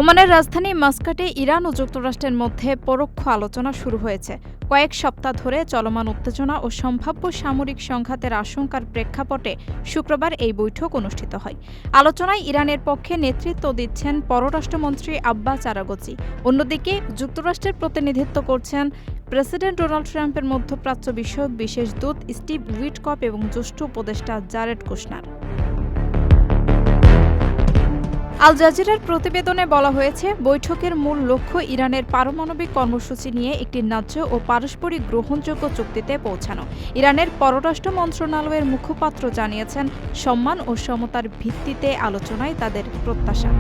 ওমানের রাজধানী মাস্কাটে ইরান ও যুক্তরাষ্ট্রের মধ্যে পরোক্ষ আলোচনা শুরু হয়েছে। কয়েক সপ্তাহ ধরে চলমান উত্তেজনা ও সম্ভাব্য সামরিক সংঘাতের আশঙ্কার প্রেক্ষাপটে শুক্রবার এই বৈঠক অনুষ্ঠিত হয়। আলোচনায় ইরানের পক্ষে নেতৃত্ব দিচ্ছেন পররাষ্ট্রমন্ত্রী আব্বাস আরাগচি। অন্যদিকে যুক্তরাষ্ট্রের প্রতিনিধিত্ব করছেন প্রেসিডেন্ট ডোনাল্ড ট্রাম্পের মধ্যপ্রাচ্য বিষয়ক বিশেষ দূত স্টিভ উইটকপ এবং জ্যেষ্ঠ উপদেষ্টা জারেড কুশনার। আল জাজিরার প্রতিবেদনে বলা হয়েছে, বৈঠকের মূল লক্ষ্য ইরানের পারমাণবিক কর্মসূচি নিয়ে একটি ন্যায্য ও পারস্পরিক গ্রহণযোগ্য চুক্তিতে পৌঁছানো। ইরানের পররাষ্ট্র মন্ত্রণালয়ের মুখপাত্র জানিয়েছেন, সম্মান ও সমতার ভিত্তিতে আলোচনায় তাদের প্রত্যাশা।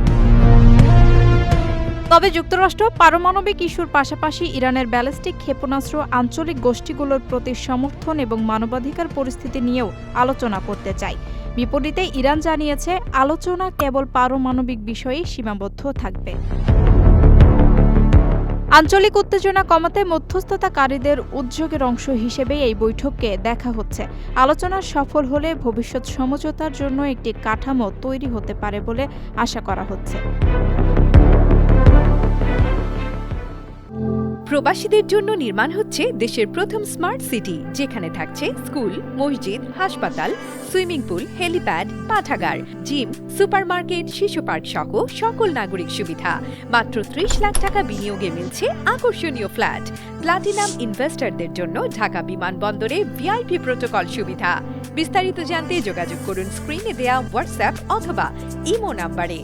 তবে যুক্তরাষ্ট্র পারমাণবিক ইস্যুর পাশাপাশি ইরানের ব্যালিস্টিক ক্ষেপণাস্ত্র, আঞ্চলিক গোষ্ঠীগুলোর প্রতি সমর্থন এবং মানবাধিকার পরিস্থিতি নিয়েও আলোচনা করতে চায়। বিপরীতে ইরান জানিয়েছে, আলোচনা কেবল পারমাণবিক বিষয়েই সীমাবদ্ধ থাকবে। আঞ্চলিক উত্তেজনা কমাতে মধ্যস্থতাকারীদের উদ্যোগের অংশ হিসেবে এই বৈঠককে দেখা হচ্ছে। আলোচনা সফল হলে ভবিষ্যৎ সমঝোতার জন্য একটি কাঠামো তৈরি হতে পারে বলে আশা করা হচ্ছে। প্রবাসীদের জন্য নির্মাণ হচ্ছে দেশের প্রথম স্মার্ট সিটি, যেখানে থাকছে স্কুল, মসজিদ, হাসপাতাল, সুইমিং পুল, হেলিপ্যাড, পাঠাগার, জিম, সুপারমার্কেট, শিশু পার্ক সহ সকল নাগরিক সুবিধা। মাত্র ৩০ লাখ টাকা বিনিয়োগে মিলছে আকর্ষণীয় ফ্ল্যাট। প্লাটিনাম ইনভেস্টরদের জন্য ঢাকা বিমানবন্দরে ভিআইপি প্রোটোকল সুবিধা। বিস্তারিত জানতে যোগাযোগ করুন স্ক্রিনে দেয়া হোয়াটসঅ্যাপ অথবা ইমো নাম্বারে।